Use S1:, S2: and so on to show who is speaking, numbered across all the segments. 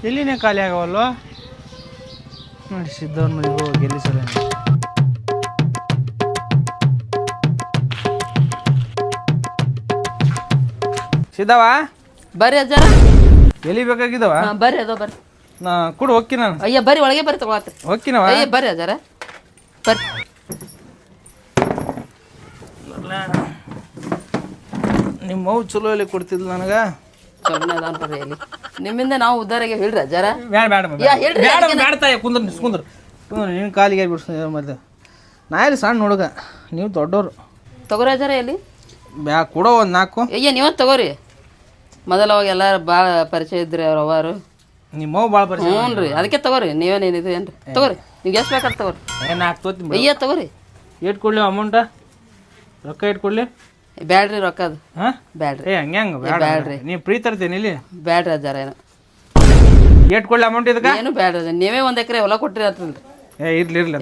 S1: ಎಲ್ಲಿನೇ ಖಾಲಿ ಆಗವಲ್ವ ನೋಡಿ ಸಿದ್ದವ್ರ ಮನೆಗೆ ಹೋಗಿ ಎಲ್ಲಿ ಸಲ ಸಿದ್ದವ
S2: ಬರ್ರಿ ಅಜ್ಜಾರ
S1: ಎಲ್ಲಿ ಬೇಕಾಗಿದ್ದವ
S2: ಬರ್ರಿ ಅದ ಬರ್ರಿ
S1: ನಾ ಕೂಡ ಹೋಗ್ತೀನಿ ನಾನು
S2: ಅಯ್ಯ ಬರ್ರಿ ಒಳಗೆ ಬರ್ರಿ ತಗೊಳತ್ರಿ
S1: ಹೋಗ್ತೀನವ
S2: ಅಯ್ಯ ಬರ್ರಿ ಅಜ್ಜಾರ ಬರ್ರಿ
S1: ನಿಮ್ಮ ಮೌ ಚಲೋ ಎಲ್ಲಿ ಕೊಡ್ತಿದ್ಲು ನನಗೆ
S2: ಚಲೋನೇ ಅದಾನ ಬರ್ರಿ ಅಲ್ಲಿ ನಿಮ್ಮಿಂದ ನಾವು ಉದ್ದಾರಿಗೆ ಹೇಳ್ರಿ ಅಜ್ಜಾರ
S1: ಬೇಡ ಬೇಡ
S2: ಯಾ, ಹೇಳ್ರಿ,
S1: ಬೇಡ
S2: ಅದಕ್ಕೆ
S1: ಬೇಡ ತಾಯಿ ಕುಂದ್ರ ನಿನ್ನ ಕಾಲಿಗೆ ಬಿಡ್ಸ ಮತ್ತೆ ನಾ ಇಲ್ಲಿ ಸಣ್ಣ ಹುಡುಗ ನೀವು ದೊಡ್ಡವರು
S2: ತಗೋರಿ ಅಜ್ಜಾರ ಎಲ್ಲಿ
S1: ಬ್ಯಾ ಕೊಡೋ ಒಂದು 4
S2: ಅಯ್ಯ ನೀವ ತಗೋರಿ ಮೊದಲ ಅವಾಗ ಎಲ್ಲಾರು ಭಾಳ ಪರಿಚಯ ಇದ್ರಿ ಅವ್ರ ಅವ್ವಾರು
S1: ನಿಮ್ಮ ಮೌ ಭಾಳ ಪರಿಚಯ
S2: ಹ್ಞೂ ರೀ ಅದಕ್ಕೆ ತಗೋರಿ ನೀವೇನೇನಿದು ಏನ್ರಿ ತಗೋರಿ ನೀವು ಎಷ್ಟು ಬೇಕಾದ್ರೆ ತಗೋರಿ
S1: ಏನು ಹಾಕ್ತೋತೀನಿ
S2: ಅಯ್ಯ ತಗೋರಿ
S1: ಏಟ್ ಕೊಡ್ಲಿ ಅಮೌಂಟ ರೊಕ್ಕ ಏಟ್ ಕೊಡ್ಲಿ
S2: ಬ್ಯಾಡ್ರಿ ರೊಕ್ಕ ಅದು
S1: ಹಾಂ
S2: ಬ್ಯಾಡ್ರಿ
S1: ಏ ಹಂಗೆ ಬೇಡ
S2: ಬ್ಯಾಡ್ರಿ
S1: ನೀ ಫ್ರೀ ತರ್ತೀನಿ ಇಲ್ಲಿ
S2: ಬ್ಯಾಡ್ರಿ ಅಜ್ಜಾರ ಏನು
S1: ಏಟ್ ಕೊಡ್ಲಿ ಅಮೌಂಟ್ ಇದಕ್ಕೆ
S2: ಏನು ಬ್ಯಾಡ್ರಿ ಅಜ್ಜ ನೀವೇ 1 ಎಕರೆ ಹೊಲ ಕೊಟ್ರಿ ಅಂತಲ್ರಿ
S1: ಏ ಇರ್ಲಿ ಇರ್ಲಿ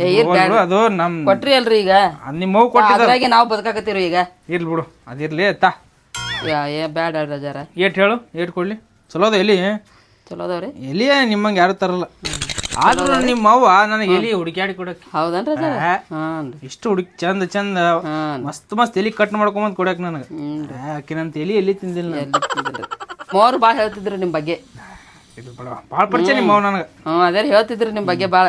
S1: ಅದು ನಮ್ಮ
S2: ಕೊಟ್ರಿ ಅಲ್ರಿ ಈಗ
S1: ನಿಮ್ಮ ಮೌ ಕೊಟ್ಟಿದ್ದ
S2: ಅದ್ರಾಗೆ ನಾವು ಬದುಕಾಕತ್ತೀವಿ ಈಗ
S1: ಇರ್ಲಿ ಬಿಡು ಅದಿರ್ಲಿ ತಾ
S2: ಬ್ಯಾಡ ಅಜ್ಜಾರ
S1: ಏಟ್ ಹೇಳು ಏಟ್ ಕೊಡ್ಲಿ ಚಲೋ ಅದ ಎಲ್ಲಿ
S2: ಚಲೋ ಅದಾವ್ರಿ
S1: ಎಲಿಯ ನಿಮ್ಮಂಗೆ ಯಾರು ತರಲ್ಲ ಆದ್ರೂ ನಿಮ್ಮ ಅವ್ವ ನನಗೆ ಎಲಿ ಹುಡುಕ್ಯಾಡಿ ಕೊಡಕ್ಕೆ
S2: ಹೌದನ್ರಿ ಅಜ್ಜಾರ ಹಾಂ ರೀ
S1: ಇಷ್ಟು ಹುಡುಕಿ ಚಂದ ಚಂದ ಮಸ್ತ್ ಎಲಿ ಕಟ್ ಮಾಡ್ಕೊಂಬಂದು ಕೊಡಕ್ಕೆ ನನಗೆ ಆಕಿನಂತ ಎಲಿ ತಿಂದಿಲ್ಲ ನಾನು.
S2: ಮೋರು ಭಾಳ ಹೇಳ್ತಿದ್ರಿ ನಿಮ್ಮ ಬಗ್ಗೆ
S1: ಇದು ಭಾಳ ಪರಿಚಯ ನಿಮ್ಮ ಅವ್ವ ನನಗೆ
S2: ಹ್ಞೂ ಅದೇ ಹೇಳ್ತಿದ್ರಿ ನಿಮ್ಮ ಬಗ್ಗೆ ಭಾಳ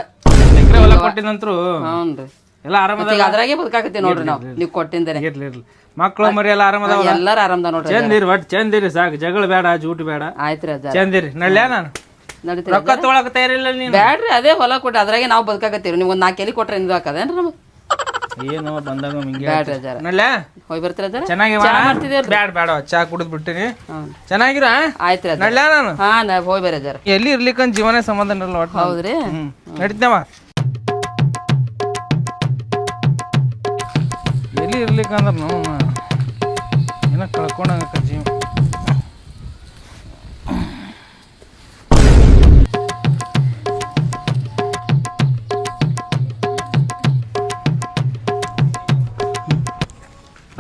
S1: ಎಕರೆ ಹೊಲ ಕೊಟ್ಟಿದಂತ್ರು
S2: ಹ್ಞೂ ರೀ
S1: ಎಲ್ಲ ಆರಾಮದ
S2: ಈಗ ಅದ್ರಾಗೆ ಬದುಕಾಕತ್ತೀವಿ ನೋಡ್ರಿ ನಾವು ನೀವು ಕೊಟ್ಟಿಂದೇನೆ
S1: ಇರ್ಲಿ ಇರ್ಲಿ ಮಕ್ಕಳು ಮರಿ ಎಲ್ಲ ಆರಾಮದ
S2: ಎಲ್ಲಾರು ಆರಾಮದ ನೋಡ್ರಿ
S1: ಚಂದಿರಿ ಒಟ್ಟು ಚಂದಿರಿ ಸಾಕು ಜಗಳ ಬೇಡ ಜೂಟ್ ಬೇಡ
S2: ಆಯ್ತ್ರಿ ಅಜ್ಜಾರ
S1: ಚಂದಿರಿ ನಳ್ಳ್ಯಾ ನಾನು
S2: ನಡೀತೀರಿ
S1: ರೊಕ್ಕ ತೊಗೊಳಕ ತಯಾರಿಲ್ಲ ನೀನು
S2: ಬ್ಯಾಡ್ರಿ ಅದೇ ಹೊಲ ಕೊಟ್ಟು ಅದ್ರಾಗೆ ನಾವು ಬದುಕಾಕತ್ತೀವಿ ನೀವು 4 ಎಲಿ ಕೊಟ್ರೆ ನಿಂದು ಹಾಕದೇನ್ರಿ ನಮಗೆ
S1: ಏನು ಬಂದಾಗ ಹಿಂಗೆ
S2: ಬ್ಯಾಡ್ರಿ ಅಜ್ಜಾರ
S1: ನಳ್ಳ್ಯಾ
S2: ಹೋಗಿ ಬರ್ತೀರ ಅಜ್ಜಾರ
S1: ಚೆನ್ನಾಗಿ
S2: ಮಾಡ್ತಿದ್ದೀರಿ
S1: ಬೇಡ ಬೇಡ ಚಾ ಕುಡಿದ್ ಬಿಟ್ಟಿನಿ
S2: ಹ್ಞೂ
S1: ಚೆನ್ನಾಗಿರ
S2: ಆಯ್ತ್ರಿ ಅಜ್ಜಾರ
S1: ನಳ್ಳ್ಯಾ ನಾನು
S2: ಹಾಂ ಹೋಗಿ ಬರ್ರಿ ಅಜ್ಜಾರ
S1: ಎಲ್ಲಿ ಇರ್ಲಿಕ್ಕಂತ ಜೀವನ ಸಮಾಧಾನ ಇರಲ್ಲ ಒಟ್ಟು
S2: ಹೌದ್ರಿ
S1: ನಡೀತೇವ ಎಲ್ಲಿ ಇರ್ಲಿಕ್ಕಂದ್ರ ನಾವು ಏನೋ ಕಳ್ಕೊಂಡಂಗ ಜೀವ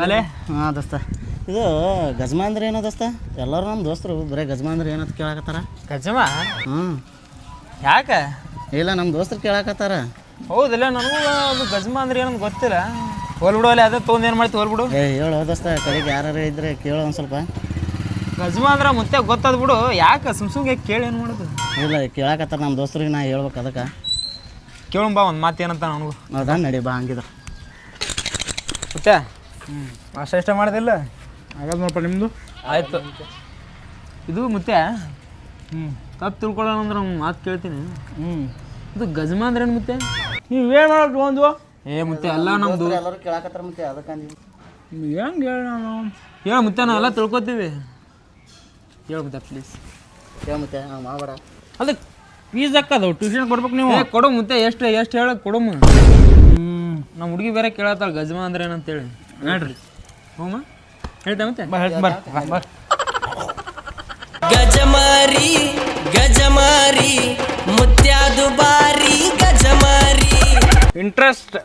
S1: ಅಲೆ
S3: ಹಾಂ ದೋಸ್ತ ಇದು ಗಜ್ಮ ಅಂದ್ರೆ ಏನೋ ದೋಸ್ತ ಎಲ್ಲರೂ ನಮ್ಮ ದೋಸ್ತರು ಬರೀ ಗಜ್ಮ ಅಂದ್ರೆ ಏನಂತ ಕೇಳಾಕತ್ತಾರ
S1: ಗಜಮ
S3: ಹ್ಞೂ
S1: ಯಾಕೆ
S3: ಇಲ್ಲ ನಮ್ಮ ದೋಸ್ತರು ಕೇಳಾಕತ್ತಾರ
S1: ಹೌದಿಲ್ಲ ನನಗೂ ಅದು ಗಜಮ ಅಂದ್ರೆ ಏನಂತ ಗೊತ್ತಿಲ್ಲ ಹೋಲ್ಬಿಡು ಅಲ್ಲಿ ಅದೇ ತೊಗೊಂಡು ಏನು ಮಾಡ್ತೀವಿ ಹೋಲ್ಬಿಡು
S3: ಏ ಹೇಳೋ ದೋಸ್ತ ಕಡೆಗೆ ಯಾರು ಇದ್ರೆ ಕೇಳೋ ಒಂದು ಸ್ವಲ್ಪ
S1: ಗಜಮ ಅಂದ್ರೆ ಮತ್ತೆ ಗೊತ್ತದ ಬಿಡು ಯಾಕೆ ಸುಮ್ಸುಮ್ಗೆ ಕೇಳಿ ಏನು ಮಾಡೋದು
S3: ಇಲ್ಲ ಕೇಳಾಕತ್ತಾರ ನಮ್ಮ ದೋಸ್ತರಿಗೆ ನಾ ಹೇಳ್ಬೇಕು ಅದಕ್ಕೆ
S1: ಕೇಳುಂಬಾ ಒಂದು ಮಾತು ಏನಂತ ನನಗೂ
S3: ಹೌದಾ ನಡಿ ಬಾ ಹಂಗಿದ್ರೆ
S1: ಮತ್ತೆ ಅಷ್ಟ ಇಷ್ಟ ಮಾಡೋದಿಲ್ಲ ಆಗಲ್ಲ ನೋಡಪ್ಪ ನಿಮ್ಮದು ಆಯಿತು ಇದು ಮತ್ತೆ ತಪ್ಪು ತಿಳ್ಕೊಳ್ಳೋಣ ಅಂದ್ರೆ ಅವ್ನು ಮಾತು ಕೇಳ್ತೀನಿ ಇದು ಗಜಮ ಅಂದ್ರೆ ಏನು ಮತ್ತೆ ನೀವು ಏನು ಮಾಡೋದು ಒಂದು ಮತ್ತೆ ಎಲ್ಲ ನಮ್ಮದು
S3: ಎಲ್ಲರೂ ಕೇಳಾಕತ್ತಾರ ಮತ್ತೆ ಅದಕ್ಕೆ
S1: ಹೆಂಗೆ ಹೇಳ ಹೇಳ ಮತ್ತೆ ನಾವೆಲ್ಲ ತಿಳ್ಕೊತೀವಿ ಹೇಳ ಮತ್ತೆ ಪ್ಲೀಸ್
S3: ಹೇಳ ಮತ್ತೆ ಹಂಗೆ ಮಾಡಬೇಡ
S1: ಅದಕ್ಕೆ ಫೀಸ್ ಹಾಕದು ಟ್ಯೂಷನ್ ಕೊಡ್ಬೇಕು ನೀವು ಕೊಡು ಮತ್ತೆ ಎಷ್ಟು ಹೇಳಕ್ಕೆ ಕೊಡಮ್ಮ ನಮ್ಮ ಹುಡುಗಿ ಬೇರೆ ಕೇಳತ್ತಾಳ ಗಜಮ ಅಂದ್ರೆ ಏನಂತೇಳಿ ನೋಡ್ರಿ ಹೋಮ ಹೇಳ್ತಾ ಮತ್ತೆ
S4: ಗಜಮಾರಿ ಗಜಮಾರಿ ಮುತ್ಯಾದು ಬಾರಿ ಗಜಮಾರಿ
S1: ಇಂಟ್ರೆಸ್ಟ್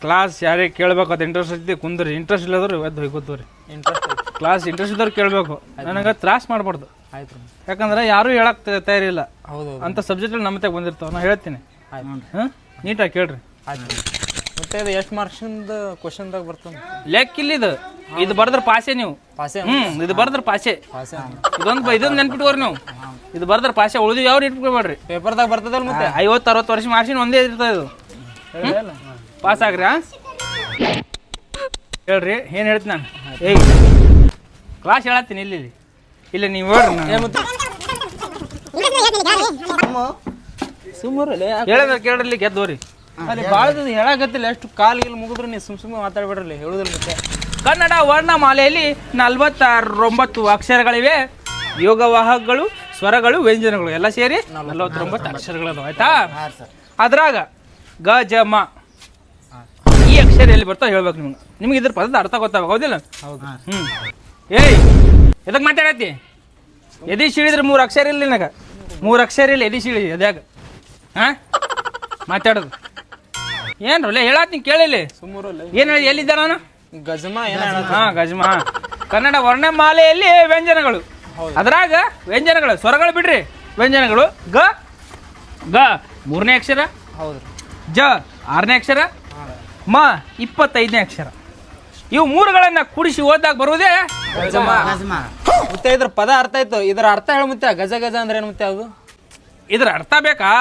S1: ಕ್ಲಾಸ್ ಯಾರಿಗೆ ಕೇಳ್ಬೇಕು ಅದು ಇಂಟ್ರೆಸ್ಟ್ ಐತಿ ಕುಂದ್ರಿ ಇಂಟ್ರೆಸ್ಟ್ ಇಲ್ಲದ್ರು ಎದ್ದು ಹೋಗ್ಕೋತೀವ್ರಿ ಇಂಟ್ರೆಸ್ಟ್ ಕ್ಲಾಸ್ ಇಂಟ್ರೆಸ್ಟ್ ಇದ್ದವ್ರು ಕೇಳಬೇಕು ನನಗೆ ತ್ರಾಸ ಮಾಡ್ಬಾರ್ದು ಆಯ್ತು ಯಾಕಂದ್ರೆ ಯಾರೂ ಹೇಳಕ್ಕೆ ತಯಾರಿಲ್ಲ ಹೌದು ಅಂಥ ಸಬ್ಜೆಕ್ಟಲ್ಲಿ ನಮ್ಮ ಮತ್ತೆ ಬಂದಿರ್ತಾವೆ ನಾನು ಹೇಳ್ತೀನಿ ಹಾಂ ನೀಟಾಗಿ ಕೇಳ್ರಿ ಆಯ್ತು ಮತ್ತೆ ಇದು ಎಷ್ಟು ಮಾರ್ಕ್ಸಿಂದ ಕ್ವಶನ್ದಾಗ ಬರ್ತದೆ ಲೆಕ್ಕ ಇದು ಬರ್ದ್ರೆ ಪಾಸೆ ನೀವು ಪಾಸೆ ಇದು ಬರ್ದ್ರೆ ಪಾಸೆ ಇದೊಂದು ನೆನ್ಪಿಟ್ಕೋರಿ ನೀವು ಇದು ಬರ್ದ್ರೆ ಪಾಸೆ ಉಳಿದು ಯಾವ ಇಟ್ಕೊಬೇಡ್ರಿ ಪೇಪರ್ದಾಗ ಬರ್ತದಲ್ಲ ಮತ್ತೆ 50-60 ವರ್ಷ ಮಾರ್ಕ್ಸಿನ ಒಂದೇ ಇರ್ತದೆ ಇದು ಪಾಸ್ ಆಗ್ರಿ ಹೇಳ್ರಿ ಏನು ಹೇಳ್ತೀನಿ ನಾನು ಏಯ್ ಕ್ಲಾಸ್ ಹೇಳತ್ತೀನಿ ಇಲ್ಲಿ ನೀವು ಹೇಳ್ರಿ ಸುಮ್ಮನೆ ಹೇಳಿದ್ರೆ ಕೇಳ್ರಿ ಗೆದ್ದೋರಿ ಅಲ್ಲಿ ಭಾಳ ಹೇಳಕತ್ತಿಲ್ಲ ಎಷ್ಟು ಕಾಲಿಗೆ ಮುಗಿದ್ರು ನೀವು ಸುಮ್ಮನೆ ಮಾತಾಡ್ಬೇಡ್ರಿ ಹೇಳುದಿಲ್ಲ ಮತ್ತೆ ಕನ್ನಡ ವರ್ಣಮಾಲೆಯಲ್ಲಿ 49 ಅಕ್ಷರಗಳಿವೆ ಯೋಗವಾಹಕಗಳು ಸ್ವರಗಳು ವ್ಯಂಜನಗಳು ಎಲ್ಲ ಸೇರಿ 49 ಅಕ್ಷರಗಳದು ಆಯ್ತಾ ಅದ್ರಾಗ ಗ ಜ ಮ ಈ ಅಕ್ಷರ ಎಲ್ಲಿ ಬರ್ತಾವ ಹೇಳ್ಬೇಕು ನಿಮ್ಗೆ ಇದ್ರ ಪದದ ಅರ್ಥ ಗೊತ್ತಾಗ ಹೌದಿಲ್ಲ ಏಯ್ ಎದಕ್ಕೆ ಮಾತಾಡತ್ತಿ ಎದಿ ಸಿಳಿದ್ರೆ 3 ಅಕ್ಷರ ಇಲ್ಲ ನಿನಗೆ 3 ಅಕ್ಷರ ಇಲ್ಲ ಎದಿ ಸಿಳಿ ಅದ್ಯಾಗ ಹಾಂ ಮಾತಾಡೋದು ಏನ್ರಲ್ಲ ಹೇಳತ್ತೀನಿ ಕೇಳಿಲ್ಲ ಏನು ಹೇಳಿ ಎಲ್ಲಿದ್ದ ನಾನು ಗಜಮ ಹಾಂ ಗಜಮ ಕನ್ನಡ ವರ್ಣಮಾಲೆಯಲ್ಲಿ ವ್ಯಂಜನಗಳು ಅದ್ರಾಗ ವ್ಯಂಜನಗಳು ಸ್ವರಗಳು ಬಿಡ್ರಿ ವ್ಯಂಜನಗಳು ಗ ಗ 3ನೇ ಅಕ್ಷರ,
S5: ಹೌದ್ರಿ.
S1: ಜ 6ನೇ ಅಕ್ಷರ, ಮ 25ನೇ ಅಕ್ಷರ. ಇವು 3ಗಳನ್ನ ಕೂಡಿಸಿ ಓದಾಗ ಬರುವುದೇ
S5: ಮುತ್ತೆ ಇದ್ರ ಪದ ಅರ್ಥ ಆಯ್ತು. ಇದರ ಅರ್ಥ ಹೇಳ ಮುತ್ತೆ. ಗಜ ಗಜ ಅಂದ್ರೆ ಏನು ಮುತ್ತೆ ಅದು?
S1: ಇದ್ರ ಅರ್ಥ ಬೇಕಾ?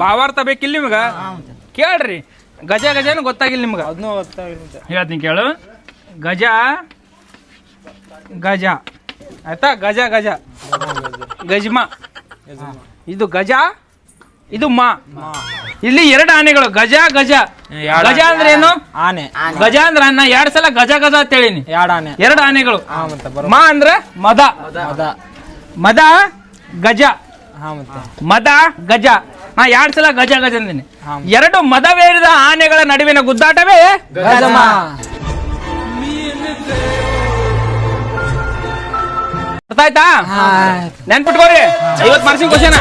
S1: ಭಾವಾರ್ಥ ಬೇಕಿಲ್ಲ ನಿಮ್ಗ? ಕೇಳ್ರಿ. ಗಜ ಗಜನು ಗೊತ್ತಾಗಿಲ್ಲ ನಿಮ್ಗ?
S5: ಅದನ್ನೂ ಗೊತ್ತಾಗಿಲ್ಲ ಮುತ್ತೆ.
S1: ಹೇಳ್ತೀನಿ ಕೇಳು. ಗಜ ಗಜ ಆಯ್ತಾ? ಗಜ ಗಜ ಗಜ್ಮ. ಇದು ಗಜ, ಇದು ಮಾ. ಇಲ್ಲಿ 2 ಆನೆಗಳು. ಗಜ ಗಜ. ಗಜ ಅಂದ್ರೆ ಏನು?
S5: ಆನೆ.
S1: ಗಜ ಅಂದ್ರೆ ನಾ 2 ಸಲ ಗಜ ಗಜ ಅಂತ ಹೇಳಿನಿ.
S5: 2 ಆನೆ.
S1: 2 ಆನೆಗಳು.
S5: ಮತ್ತೆ
S1: ಮಾ ಅಂದ್ರೆ ಮದ. ಮದ ಗಜ.
S5: ಮತ್ತೆ
S1: ಮದ ಗಜ. ನಾ 2 ಸಲ ಗಜ ಗಜ ಅಂದಿನಿ. 2 ಮದವೇರಿದ ಆನೆಗಳ ನಡುವಿನ ಗುದ್ದಾಟವೇ
S5: ಗಜಮ.
S1: ಅರ್ಥ ಆಯ್ತಾ? ನೆನ್ಪಿಟ್ಕೋರಿ. 50 ಮಾರ್ಕ್ಸಿನ ಕ್ವಶನ್.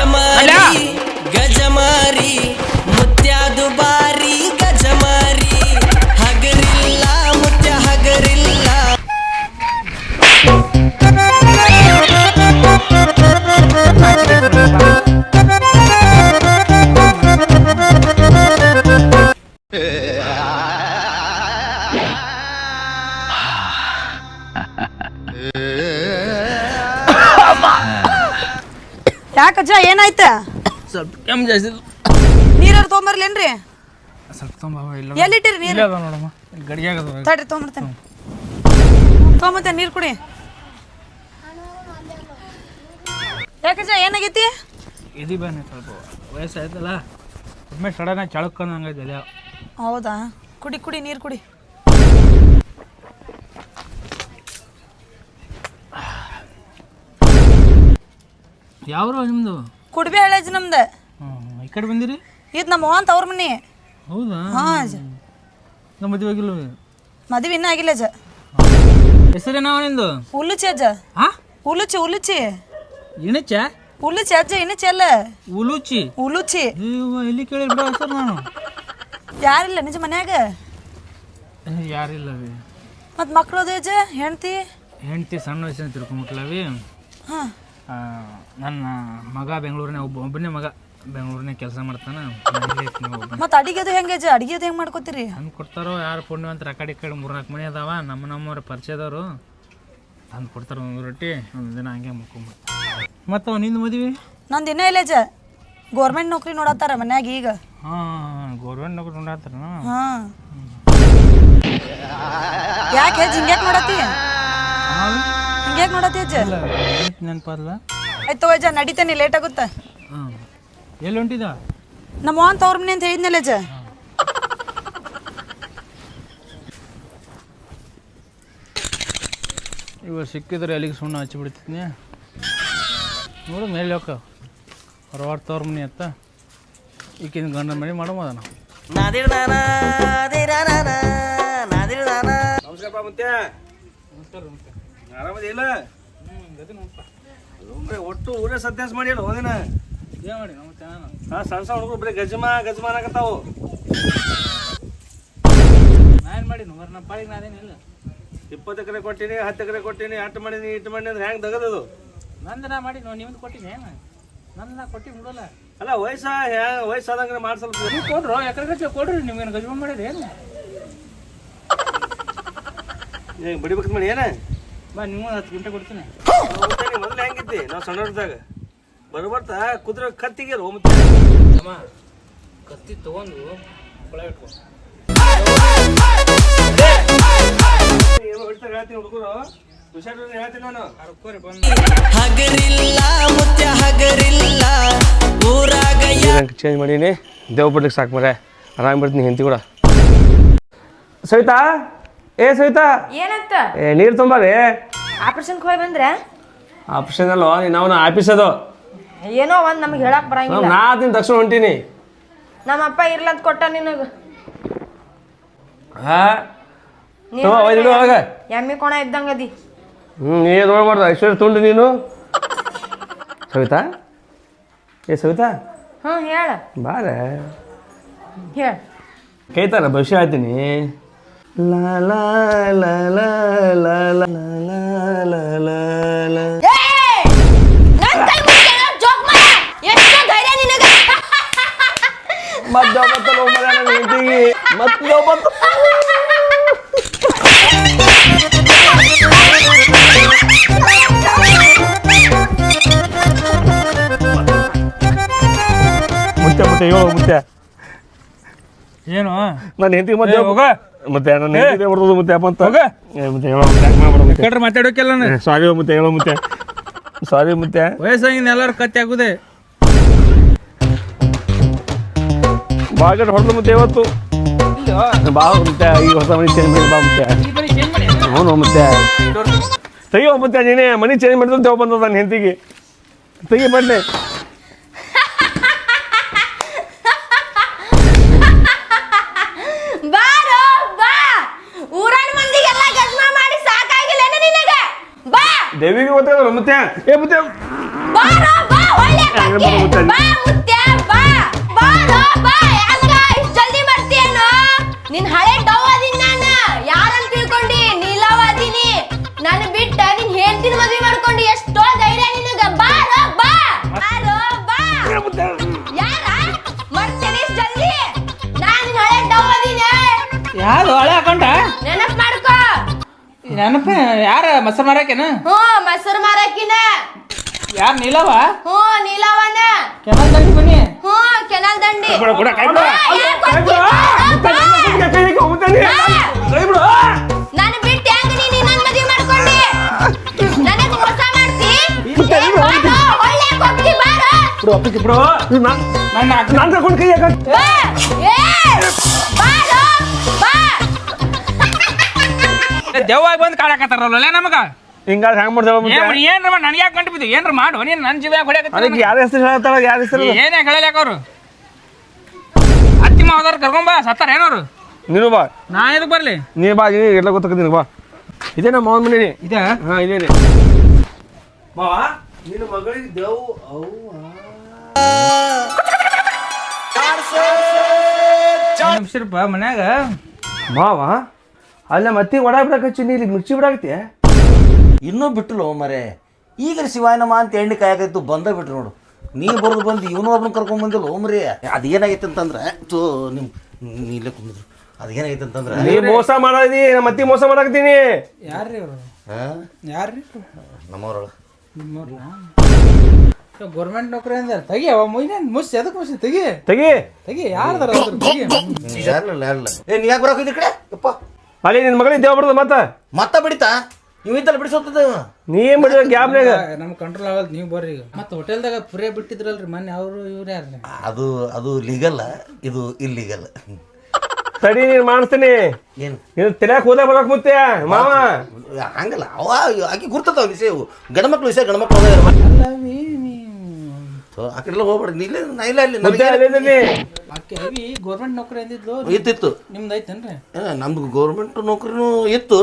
S4: ಗಜಮಾರಿ ಮುತ್ಯಾದು ಬಾರಿ ಗಜಮಾರಿ ಹಗರಿಲ್ಲ ಮುತ್ಯ ಹಗರಿಲ್ಲ.
S2: ಯಾಕಜ್ಜ ಏನಾಯ್ತ?
S1: ಸ್ವಲ್ಪ ಕೆಮ್ಮು ಜಾಸ್ತಿ.
S2: ನೀರಾರು ತೊಗೊಂಬರ್ಲೇನ್ರಿ?
S1: ಸ್ವಲ್ಪ ತೊಂಬ. ಇಲ್ಲ
S2: ಎಲ್ಲಿಟ್ಟಿರಿ ನೀರು?
S1: ಇಲ್ಲ ನೋಡಮ್ಮ, ಗಡಿಗೆ ಆಗದ.
S2: ತಡ್ರಿ ತೊಗೊಂಬರ್ತೇನೆ. ತೊಗೊಂಬತ್ತೆ ನೀರು ಕುಡಿ. ಯಾಕಜ್ಜ ಏನಾಗೈತಿ?
S1: ಇದು ಬೇನೆ ಸ್ವಲ್ಪ ವಯಸ್ಸಾಯ್ತಲ್ಲ, ಒಮ್ಮೆ ಸಡನ್ ಆಗಿ ಚಳಕ್ಕಂದು ಹಂಗೈತೆ.
S2: ಹೌದಾ? ಕುಡಿ ಕುಡಿ ನೀರು ಕುಡಿ.
S1: ಯಾವ್ರು ನಿಮ್ದು?
S2: ಕುಡ್ಬಿ ಹಳೇಜ್ ನಮ್ದು.
S1: ಈ ಕಡೆ ಬಂದಿರಿ?
S2: ಇದು ನಮ್ಮ ಅವ್ವ ಅಂತ ಅವ್ರ ಮನೆ.
S1: ಹೌದಾ?
S2: ಹಾ ಅಜ್ಜ.
S1: ನಮ್ಮ ಮದುವೆ ಆಗಿಲ್ಲ.
S2: ಮದುವೆ ಇನ್ನೂ ಆಗಿಲ್ಲ ಅಜ್ಜ.
S1: ಹೆಸರೇನವ ನಿಂದು?
S2: ಉಲ್ಲುಚಿ ಅಜ್ಜ.
S1: ಹಾ?
S2: ಉಲ್ಲುಚಿ ಉಲ್ಲುಚಿ
S1: ಇಣಚ?
S2: ಉಲ್ಲುಚಿ ಅಜ್ಜ. ಇನ್ನಚಿ ಅಲ್ಲ,
S1: ಉಲುಚಿ.
S2: ಉಲ್ಲುಚಿ.
S1: ಎಲ್ಲಿ ಕೇಳಿ ಬಿಡ ಸರ್ ನಾನು.
S2: ಯಾರಿಲ್ಲ ನಿಜ ಮನ್ಯಾಗ?
S1: ಯಾರಿಲ್ಲ.
S2: ಮತ್ತು ಮಕ್ಳು ಅದೇ ಅಜ್ಜ?
S1: ಹೆಂಡತಿ ಸಣ್ಣ ವಯಸ್ಸಿನ ತಿಳ್ಕೊಂಬಿಟ್ಲವಿ.
S2: ಹಾಂ.
S1: ನನ್ನ ಮಗ ಒಬ್ಬನೇ ಮಗ ಬೆಂಗಳೂರಿನಾಗ ಕೆಲಸ ಮಾಡ್ತಾನೆ.
S2: ಮತ್ತು ಅಡಿಗೆ ಅದು ಹೆಂಗೆ ಅಜ್ಜ? ಅಡಿಗೆ ಅದು ಹೆಂಗೆ ಮಾಡ್ಕೋತೀರಿ?
S1: ತಂದು ಕೊಡ್ತಾರೋ ಯಾರು ಪುಣ್ಯವಂತರ ಆ ಕಡೆ 3-4 ಮನೆ ಅದಾವ ನಮ್ಮವ್ರ ಪರಿಚಯದವರು. ತಂದು ಕೊಡ್ತಾರೆ. 1 ರೊಟ್ಟಿ ಒಂದು ದಿನ ಹಂಗೆ ಮುಕ್ಕೊಂಬ. ಮತ್ತು ನಿಂದು ಮದುವೆ?
S2: ನಂದು ಇನ್ನೂ ಇಲ್ಲ ಅಜ್ಜ. ಗೋರ್ಮೆಂಟ್ ನೌಕರಿ ನೋಡತ್ತಾರ ಮನ್ಯಾಗ ಈಗ.
S1: ಹಾಂ, ಗೌರ್ಮೆಂಟ್ ನೌಕರಿ ನೋಡತ್ತಾರ.
S2: ಹಾಂ. ಯಾಕೆ ಅಜ್ಜ ಹಿಂಗ್ಯಾಕೆ ನೋಡತ್ತಿ? ಹಿಂಗ್ಯಾಕೆ ನೋಡತ್ತಿ ಅಜ್ಜ?
S1: ನೆನಪಲ್ಲ.
S2: ಆಯ್ತು ಅಜ್ಜ, ನಡೀತೇನೆ, ಲೇಟ್ ಆಗುತ್ತಾ.
S1: ಹಾಂ. ಎಲ್ಲಿ ಹೊಂಟಿದ?
S2: ನಮ್ಮ ಅವ್ವ ಅಂತ ಅವ್ರ ಮನೆ ಅಂತ ಹೇಳಿದ್ನಲ್ಲ ಅಜ್ಜ.
S1: ಇವಾಗ ಸಿಕ್ಕಿದ್ರೆ ಎಲ್ಲಿಗೆ ಸುಣ್ಣ ಹಚ್ಚಿಬಿಡ್ತೀನಿ. ನೋಡು ಮೇಲೆ ಹೋಗ ಹೊರವಾಡ ತವ್ರ ಮನೆ ಅತ್ತ. ಈಗಿನ ಗಂಡನ ಮನೆ ಮಾಡೋದ ನಾವು.
S6: ನಮಸ್ಕಾರ ಮತ್ತೆ. ಆರಾಮದಿಲ್ಲ? ಒಟ್ಟು ಊರೇ ಸತ್ಯಾಸ ಮಾಡಿಲ್ಲ ಹೋದಿನ.
S1: ಏನು ಮಾಡಿ ನಮ್ಮ ಚೆನ್ನಾಗಿ.
S6: ಹಾಂ, ಸಣ್ಣ ಸಣ್ಣ ಹುಡುಗರು ಬರೀ ಗಜಮ ಆಗತ್ತಾವು.
S1: ನಾನು ಮಾಡಿ ನಮ್ಮ ಪಾಳಿಗೆ ನಾನೇನಿಲ್ಲ.
S6: 20 ಎಕರೆ ಕೊಟ್ಟಿನಿ, 10 ಎಕರೆ ಕೊಟ್ಟಿನಿ, ಅಟ್ಟು ಮಾಡೀನಿ ಇಟ್ಟು ಮಾಡೀನಿ ಅಂದ್ರೆ ಹೆಂಗೆ ದಗದದು?
S1: ನಂದು ನಾ ಮಾಡಿ ನಿಮ್ದು ಕೊಟ್ಟಿನಿ. ಏನು ನಂದು ನಾ ಕೊಟ್ಟು ಬಿಡೋಲ್ಲ.
S6: ಅಲ್ಲ ವಯಸ್ಸಾದಂಗೆ ಮಾಡಿ ಸ್ವಲ್ಪ
S1: ನೀವು ಕೊಡ್ರು ಎಕರೆ ಗಟ್ಟಲೆ ಕೊಡ್ರಿ. ನಿಮ್ಗೇನು ಗಜಮ ಮಾಡಿರಿ ಏನು?
S6: ಬಡಿಬೇಕಂತ ಮಾಡಿ ಏನ?
S1: ಬಾ ನೀವು 10 ಗಂಟೆ ಕೊಡ್ತೀನಿ.
S6: ಮೊದಲು ಹೆಂಗಿದ್ದಿ ನಾವು ಸಣ್ಣವ್ರದಾಗ? ಬರ್ತಾ ಕುದುರೆ ಕತ್ತಿಗೆ ಮತ್ತೆ
S1: ಕತ್ತಿ ತಗೊಂಡು ಕೊಳ ಇಟ್ಕೊ.
S6: ಏನು ಹೇಳ್ತಾರೆ ಹೇಳ್ತೀನಿ ಹುಡುಗರು. ಹೇಳ್ತೀನಿ ನಾನು.
S4: ಹಗರಿಲ್ಲ ಮುತ್ಯ ಹಗರಿಲ್ಲ ಊರಾಗ
S6: ಚೇಂಜ್ ಮಾಡೀನಿ. ದೇವ್ಬಿಡ್ಲಿಕ್ಕೆ ಸಾಕು ಮರೆ. ಆರಾಮ್ ಬಿಡ್ತೀನಿ ಹೆಂಡತಿ ಕೂಡ. ಸವಿತಾ, ಸವಿತಾ,
S7: ಏನಂತ?
S6: ನೀರು ತುಂಬಾರಿ.
S7: ಆಪರೇಷನ್ಗೆ ಹೋಗಿ ಬಂದ್ರೆ?
S6: ಆಪ್ಷನ್ ಅಲ್ವ, ನಾವು ಆಫೀಸ್ ಅದು.
S7: ಏನೋ ಒಂದ್ ನಮ್ಗೆ ಹೇಳಕ್ ಬರಂಗಿಲ್ಲ.
S6: ನಾ ದಿನ ತಕ್ಷಣ ಹೊಂಟೀನಿ.
S7: ನಮ್ಮ ಅಪ್ಪ ಇರ್ಲಂತ ಕೊಟ್ಟ ನಿನಗ.
S6: ಒಳಗೆ
S7: ಎಮ್ಮಿ ಕೋಣ ಇದ್ದಂಗದಿ.
S6: ನೀ ನೋಡ್ಬಾರ್ದು ಐಶ್ವರ್ಯ ತುಂಡು ನೀನು. ಸವಿತಾ, ಸವಿತಾ,
S7: ಹ್ಞೂ ಹೇಳ.
S6: ಬಾರೆ
S7: ಹೇಳ.
S6: ಕೈತಾರ ಭವಿಷ್ಯ ಹೇಳ್ತೀನಿ. ಲಾ ಲಾ ಲಾ ಲಾ ಲಾ ಲಾ ಲಾ ಲಾ ಲಾ ಲಾ. ಬಂತು ಮುತ್ತೆ ಮತ್ತೆ ಹೇಳೋ ಮುತ್ತೆ
S1: ಏನು
S6: ನಾನು ಹೆಂಡತಿ ಮತ್ತೆ
S1: ಹೋಗ
S6: ಮತ್ತೆ ನನ್ನ ಹೆಂಡತಿ ಬರ್ತದ ಮುತ್ತೆ ಅಪ್ಪ ಅಂತ
S1: ಹೋಗ
S6: ಮತ್ತೆ ಹೇಳೋ ಮುತ್ತೆ ಯಾಕೆ ಮಾಡ್ಬೇಡ ಮುತ್ತೆ
S1: ಕಡ್ರೆ ಮಾತಾಡೋಕೆಲ್ಲ
S6: ಸಾರಿ ಮುತ್ತೆ ಹೇಳೋ ಮುತ್ತೆ ಸಾರಿ ಮುತ್ತೆ
S1: ವಯಸ್ಸಾಗಿನ ಎಲ್ಲರೂ ಕತ್ತೆ ಆಗುದೆ
S6: ಬಾಗಟ್ ಹೊಡೆದು ಮುತ್ತೆ ಇವತ್ತು ಬಾ ಮುತ್ತೆ ಈಗ ಹೊಸ ಮನೆ ಚೇಂಜ್ ಮಾಡಿ ಬಾ ಮುತ್ತೆ ಹ್ಞೂ ಮುತ್ತೆ ತೆಗಿಯೋ ಮುತ್ತೆ ನೀನೇ ಮನೆ ಚೇಂಜ್ ಮಾಡಿದ್ರೆ ದೇವ್ ಬಂದದ ನನ್ನ ಹೆಂಡತಿಗೆ ತೆಗಿ ಬನ್ನಿ
S7: ಬಾರೋ ಬಾ ಊರನ್ ಮಂದಿಗೆಲ್ಲ ಗಜ್ಮಾ ಮಾಡಿ ಸಾಕಾಗಿಲ್ಲೇನ ನಿನಗೆ ಬಾ
S6: ದೇವಿಗೆ ಗೊತ್ತಾಗಲ್ಲ ಮುತ್ತೆ ಏ ಮುತ್ತೆ
S7: ಬಾರೋ ಬಾ ಒಳ್ಳೆ ಬಗ್ಗೆ ಬಾ ಮುತ್ಯ ಬಾ ಬಾರೋ ಬಾ ಯಾಕ ಇಷ್ಟ ಜಲ್ದಿ ಬರ್ತೀಯೇನೋ ನಿನ್ ಹಳೆ ಡವ್ ಅದೀನಿ ನಾನು ಯಾರಂತ ತಿಳ್ಕೊಂಡಿ ನೀಲವ ಅದೀನಿ ನಾನು ಬಿಟ್ಟ ನಿನ್ ಹೆಂಡತಿನ ಮದುವೆ ಮಾಡ್ಕೊಂಡು ಎಷ್ಟೋ ಧೈರ್ಯ ನಿನಗ ಬಾರೋ ಬಾ ಬಾರೋ ಬಾ ಯಾರ ಮರ್ತೇನೆ ಇಷ್ಟ ಜಲ್ದಿ ನಾನು ನಿನ್ ಹಳೆ ಡವ್ ಅದೀನಿ
S1: ಯಾರು ಹಳೆ ಹಾಕೊಂಡ
S7: ನೆನಪ್ ಮಾಡ್ಕೋ
S1: ನೆನಪ ಯಾರ ಮೊಸರು ಮಾರಾಕೇನ
S7: ಮೊಸರು ಮಾರಕಿನ
S1: ಯಾರು ನೀಲವ
S7: ನೀಲವನ
S1: ಕೆನಲ್ ದಂಡಿ ಬನ್ನಿ
S7: ಕೆನಲ್ ದಂಡಿ ನಾನು ಬಿಟ್ಟು ಹೆಂಗ ನೀನು ಇನ್ನೊಂದು ಮದುವೆ ಮಾಡ್ಕೊಂಡಿ ನನಗೆ ಮೋಸ ಮಾಡ್ತಿ ಒಳ್ಳೆ ಹೋಗ್ತಿ ಬಾರೋ
S6: ನಾನು ತಗೊಂಡು ಕೈ ಯಾಕೆ
S7: ಬಾ ಬಾರೋ ಬಾ
S1: ದೆವ್ವಾಗಿ ಬಂದು ಕಾಡಕತ್ತಾರಲ್ಲ ನಮಗ
S6: ಹಿಂಗಾಗಿ ಹ್ಯಾಂಗ ಮಾಡ್ದೇವ
S1: ಏನ್ರ ನನ್ಗೆ ಯಾಕೆ ಗಂಟು ಬಿದ್ದು ಏನ್ರ ಮಾಡು ನೀನು ನನ್ನ ಜೀವ ಯಾಕೆ
S6: ಅದಕ್ಕೆ
S1: ಹೊಡ್ಯಾಕತ್ತಿ
S6: ಯಾರ ಹೆಸರು ಹೇಳ್ತಾಳ ಯಾರ ಹೆಸರು
S1: ಏನೇ ಹೇಳಲ್ಯಾಕ ಅವರು ಅತ್ತಿ ಮಾವದಾರ ಕರ್ಕೊಂಬ ಸತ್ತಾರ ಏನವ್ರು
S6: ನೀನು ಬಾ
S1: ನಾ ಎದಕ್ಕೆ ಬರ್ಲಿ
S6: ನೀ ಬಾ ನೀ ಎಲ್ಲ ಗೊತ್ತಾಗ್ತೀನಿ ಬಾ ಇದೇ ನಮ್ಮ ಮಾವನ ಮನೆ
S1: ಇದೆ
S6: ಹಾಂ ಇದೇನೆ ಮಾವ ನಿನ್ನ ಮಗಳಿಗೆ ದೇವು
S1: ನಿಮಿಷರಪ್ಪ ಮನ್ಯಾಗ
S6: ಮಾವ ಅಲ್ಲ ಮತ್ತೆ ಒಡ ಬಿಡಾಕಚ್ಚಿ ನೀ ಇಲ್ಲಿ ಮಿರ್ಚಿ ಬಿಡಾಕತ್ತಿ
S3: ಇನ್ನೂ ಬಿಟ್ಟಲು ಮರೆ ಈಗ ಶಿವಾಯನಮ್ಮ ಅಂತ ಎಣ್ಣೆ ಕಾಯಕತ್ತು ಬಂದ ಬಿಟ್ರು ನೋಡು ನೀ ಬರೋದು ಬಂದು ಇವನು ಒಬ್ಬನ ಕರ್ಕೊಂಡ್ ಬಂದಿಲ್ಲ ಓಮ್ರಿ ಅದೇನಾಗೈತೆ ಅಂತಂದ್ರೆ ತೋ ನಿಮ್ಮ ನೀ ಇಲ್ಲೇ ಕುಂದಿದ್ರು ಅದೇನಾಗೈತೆ ಅಂತಂದ್ರೆ
S6: ನೀ ಮೋಸ ಮಾಡದಿ ಮತ್ತೆ ಮೋಸ ಮಾಡಾಕತ್ತೀನಿ
S1: ಯಾರ್ರಿ ಅವರು
S3: ಹಾಂ
S1: ಯಾರ್ರಿ
S3: ನಮ್ಮವ್ರಳ
S1: ಗೌರ್ಮೆಂಟ್ ನೌಕರಿ ಅಂದ ತೆಗಿಯವ ಮೊಯ್ನೇನು ಮುಸ್ ಎದಕ್ಕೆ ಮುಸ್ ತೆಗಿ
S6: ತೆಗಿ
S1: ತೆಗಿ ಯಾರ್ದಾರ ತೆಗಿ
S3: ಯಾರಲ್ಲ ಯಾರಲ್ಲ ಏ ನೀ ಯಾಕೆ ಬರೋಕಿದ್ರಿ ಕಡೆ ಯಪ್ಪ
S6: ಅಲ್ಲಿ ನಿನ್ನ ಮಗಳಿಗೆ ದೇವ ಬಿಡ್ದು
S3: ಮತ್ತೆ ಬಿಡಿತಾ ಇವಿಂತಲ್ಲ ಬಿಡಿಸೋತದ
S6: ನೀ ಏನ್ ಮಾಡಿದ ಗ್ಯಾಪ್ನಾಗ
S1: ನಮ್ಗೆ ಕಂಟ್ರೋಲ್ ಆಗಲ್ಲ ನೀವು ಬರ್ರಿ ಈಗ ಮತ್ತೆ ಹೋಟೆಲ್ದಾಗ ಪುರೇ ಬಿಟ್ಟಿದ್ರಲ್ರಿ ಮೊನ್ನೆ ಅವರು ಇವ್ರು ಯಾರ್ರಿ
S3: ಅದು ಲೀಗಲ್ ಇದು ಇಲ್ಲೀಗಲ್
S6: ತಡಿ ನೀನು ಮಾಡಿಸ್ತೀನಿ
S3: ಏನು
S6: ನೀನು ತೆರ್ಯಾಕ ಹೋದಾಗ ಬರೋಕ್ ಮುತ್ತೆ ಮಾವ
S3: ಹಂಗಲ್ಲ ಅವ ಆಕೆ ಗುರ್ತತಾವ ವಿಷಯ ಗಣಮಕ್ಳು ವಿಷಯ ಗಣಮಕ್ಳು ಆ ಕಡೆಲ್ಲ ಹೋಗ್ಬೇಡ ನೀ ನಾ ಇಲ್ಲ ಅಲ್ಲಿ
S6: ಮುತ್ತೆ ಅಲ್ಲಿದ್ದೀನಿ
S1: ಆಕೆ ಅವಿ ಗೌರ್ಮೆಂಟ್ ನೌಕರಿ ಅಂದಿದ್ಲು
S3: ಇತ್ತಿತ್ತು
S1: ನಿಮ್ದು ಐತೇನ್ರಿ
S3: ನಮ್ದು ಗೌರ್ಮೆಂಟ್ ನೌಕರಿನೂ ಇತ್ತು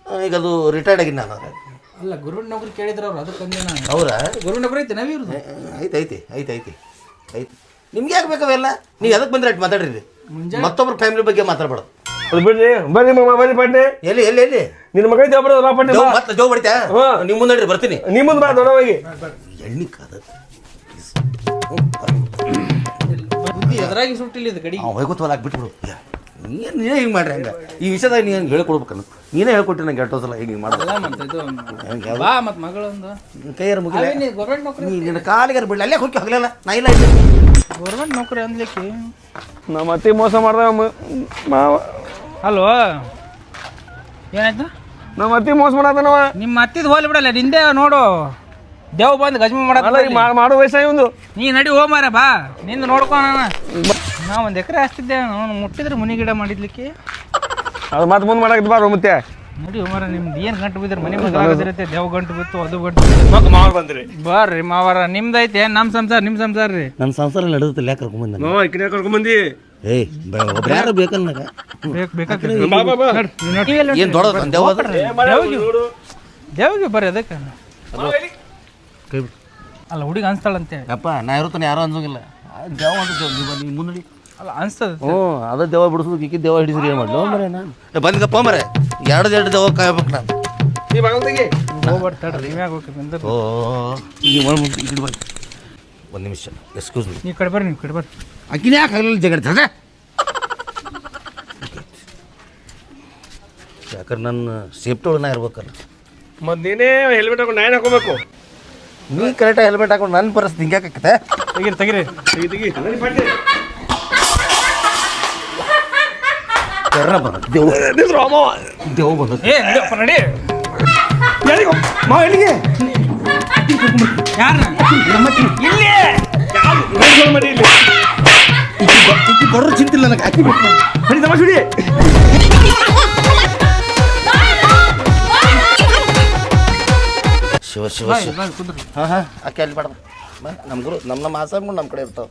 S3: ಈಗ ಅದು ರಿಟೈರ್ಡ್ ಆಗಿನ ನಾನು
S1: ಅಲ್ಲ ಗೌರ್ಮೆಂಟ್ ನೌಕರಿ ಕೇಳಿದ್ರ ಅವ್ರು ಅದಕ್ಕೆ ಅಂದೆ ನಾನು
S3: ಅವರ
S1: ಗೌರ್ಮೆಂಟ್ ನೌಕರಿ ಐತೆ ನಾವ್ ಇವ್ರದ್ದು
S3: ಐತಿ ನಿಮ್ಗೆ ಯಾಕೆ ಬೇಕಾವೆಲ್ಲ ನೀವು ಎದಕ್ಕೆ ಬಂದ್ರೆ ಅಷ್ಟು ಮಾತಾಡ್ರಿ ಮತ್ತೊಬ್ರ ಫ್ಯಾಮಿಲಿ ಬಗ್ಗೆ ಮಾತಾಡ್ಬೇಡ
S6: ಅದು ಬಿಡ್ರಿ ಬರ್ರಿ ಮಾಮ ಬರ್ರಿ ಪಟ್ನೆ
S3: ಎಲ್ಲಿ ಎಲ್ಲಿ ಎಲ್ಲಿ
S6: ನಿನ್ನ ಮಗಳಿಗೆ ದೇವ ಬಿಡೋದು ಬಾ ಪಟ್ನೆ ಬಾ
S3: ಮತ್ತೆ ಜೋ ಬಡಿತಾ ನೀವು ಮುಂದೆ ಬರ್ತೀನಿ
S6: ನೀ ಮುಂದೆ ಬಾ ದೊಡ್ಡವಾಗಿ
S3: ಎಣ್ಣೆ ಕಾದ
S1: ಬುದ್ಧಿ ಎದುರಾಗಿ ಸುಟ್ಟಿಲ್ಲ ಇದು ಗಡಿ
S3: ಹೋಯ್ಕೋತವಲ್ಲ ಬಿಟ್ಬಿಡು ನೀನೇ ಹಿಂಗೆ ಮಾಡ್ರಿ ಹಂಗೆ ಈ ವಿಷಯದಾಗ ನೀನು ಹೇಳ್ಕೊಡ್ಬೇಕನ್ನ ನೀನೇ ಹೇಳ್ಕೊಟ್ಟಿ ನಂಗೆ ಎಷ್ಟೋ ಸಲ ಹಿಂಗೆ ಮಾಡೋದು
S1: ಅಲ್ಲ ಮತ್ತೆ ಇದು ಬಾ ಮತ್ತೆ ಮಗಳೊಂದು
S3: ಕೈಯಾರ ಮುಗಿಲ್ಲ
S1: ನೀ ಗೌರ್ಮೆಂಟ್ ನೌಕರಿ
S3: ನೀ ನಿನ್ನ ಕಾಲಿಗಾರ ಬಿಡಲಿ ಅಲ್ಲೇ ಹೋಗಿ ಹೋಗಲಿಲ್ಲ ನಾ ಇಲ್ಲ ಇಲ್ಲಿ
S1: ಗೌರ್ಮೆಂಟ್ ನೌಕರಿ ಅಂದ್ಲಿಕ್ಕೆ
S6: ನಮ್ಮ ಅತ್ತೆ ಮೋಸ ಮಾಡ್ದ ಮಾವ
S1: ಅಲ್ವೋ ಏನಾಯ್ತು
S6: ನಮ್ಮ ಅತ್ತೆ ಮೋಸ ಮಾಡದನವ
S1: ನಿಮ್ಮ ಅತ್ತಿದ್ ಹೋಲಿ ಬಿಡಲ್ಲ ನಿಂದೆ ನೋಡು ದೇವ್ ಬಂದು ಗಜ್ಮೆ
S6: ಅಲ್ಲ ಈಗ
S1: ಮಾಡೋದು
S6: ಮಾಡೋ ವಯಸ್ಸಾಗಿ ಒಂದು
S1: ನೀ ನಡಿ ಹೋ ಮಾರ ಬಾ ನಿಂದು ನೋಡ್ಕೊ ನಾ ಒಂದು ಎಕರೆ ಹಾಸ್ತಿದ್ದೆ ಅವನು ಮುಟ್ಟಿದ್ರೆ ಮುನಿ ಗಿಡ ಮಾಡಿದ್ಲಿಕ್ಕೆ
S6: ಅದು ಮತ್ತೆ ಮುಂದೆ ಮಾಡಕ್ಕೆ ಬಾರೋ ಮತ್ತೆ
S1: ನಡಿ ಹೋ ಮಾರ ನಿಮ್ದು ಏನು ಗಂಟು ಬಿದ್ದರೆ ಮನೆ ಮುಂದೆ ಆಗದಿರುತ್ತೆ ದೇವ್ ಗಂಟು ಬಿತ್ತು ಅದು ಗಂಟು ಬಿತ್ತು
S6: ಮತ್ತೆ ಮಾವ ಬಂದ್ರಿ
S1: ಬರ್ರಿ ಮಾವಾರ ನಿಮ್ದು ಐತೆ ನಮ್ಮ ಸಂಸಾರ ನಿಮ್ಮ ಸಂಸಾರ ರೀ
S3: ನನ್ನ ಸಂಸಾರ ನಡೆದಿಲ್ಲ ಯಾಕೆ ಕರ್ಕೊಂಬಂದ
S6: ಮಾವ ಈ ಕಡೆ ಕರ್ಕೊಂಡ್ಬಂದಿ
S3: ಏಯ್ ಒಬ್ರು ಯಾರು ಬೇಕಲ್ಲ ನನಗೆ
S1: ಬೇಕಾಗ್ತದೆ
S6: ಬಾ ಬಾ ಬಾ
S3: ಏನು ದೊಡ್ಡದು ದೇವ
S1: ದೇವ್ಗೆ ಬರ್ರಿ ಅದಕ್ಕೆ
S3: ಕೈ ಬಿಡು
S1: ಅಲ್ಲ ಹುಡುಗಿ ಅನ್ಸ್ತಾಳಂತೆ
S3: ಯಪ್ಪ ನಾ ಇರುತ್ತಾನೆ ಯಾರು ಅನ್ಸೋಂಗಿಲ್ಲ ದೇವ ಅಂತ ನೀವು ಮುನ್ನಡಿ
S1: ಅಲ್ಲ ಅನ್ಸ್ತದ
S3: ಹ್ಞೂ ಅದ ದೇವ ಬಿಡಿಸೋದು ಈಕಿ ದೇವ ಹಿಡಿಸ್ರಿ ಏನು ಮಾಡಲು ಮರೆ ನಾನು ಬಂದಿದ್ದಪ್ಪ ಮರೆ ಎರಡು ದೇವ ಕಾಯ್ಬೇಕು ನಾನು
S6: ಈ ಬಾಗಲ್ ತೆಗಿ
S1: ಹೋಗ್ಬಾರ್ದು ತಡ್ರಿ ನೀವ್ಯಾಗ ಹೋಗ್ಬೇಕು
S3: ಓ ಈಗ ಈ ಕಡೆ ಬರ್ರಿ ಒಂದು ನಿಮಿಷ ಎಕ್ಸ್ಕ್ಯೂಸ್ ಮೀ
S1: ನೀವು ಕಡೆ ಬರ್ರಿ ನೀವು ಕಡೆ ಬರ್ರಿ
S3: ಆಕಿನ ಯಾಕೆ ಆಗಲಿಲ್ಲ ಜಗಡ್ತದೆ ಯಾಕಂದ್ರೆ ನನ್ನ ಸೇಫ್ಟಿ ಒಳಗೆ ನಾ ಇರ್ಬೇಕಲ್ಲ.
S6: ಮತ್ತು ನೀನೇ ಹೆಲ್ಮೆಟ್ ಹಾಕೊಂಡು ನಾನು ಹಾಕೋಬೇಕು.
S3: ನೀ ಕರೆಕ್ಟಾಗಿ ಹೆಲ್ಮೆಟ್ ಹಾಕೊಂಡು ನನ್ನ ಪರಿಸ್ಥಿತಿ ಹಿಂಗ್ಯಾಕತ್ತೆ?
S6: ತೆಗೀರಿ ತೆಗೀರಿ ತೆಗಿ ತೆಗಿ ನನಗೆ ಪಟ್ಟಿ
S3: ಕರ್ರ ಬಂದ ದೇವ್
S6: ನಿಂದ್ರು ಅಮ್ಮವ.
S3: ದೇವ್ ಬಂದ.
S1: ಏ ನಡಿಯಪ್ಪ ನಡಿ.
S6: ಎಲ್ಲಿಗೆ ಮಾವ ಎಲ್ಲಿಗೆ
S1: ಯಾರನ್ನ ಇಲ್ಲಿ
S6: ಯಾರು ಮಾಡಿ ಇಲ್ಲಿ
S3: ಈಕಿ ಬಡ್ರು ಚಿಂತಿಲ್ಲ ನನಗೆ ಹಾಕಿ ಬಿಟ್ಟು
S6: ಬನ್ನಿ ತಮಾಷೆ ಬಿಡಿ.
S3: ಶಿವ ಶಿವ ಶಿವ. ಹಾಂ ಹಾಂ ಆಕೆ ಅಲ್ಲಿ ಬೇಡ ನಮ್ಮ ಗುರು ನಮ್ಮ ಆಸಾಮ್ಗಳು ನಮ್ಮ ಕಡೆ ಇರ್ತಾವೆ.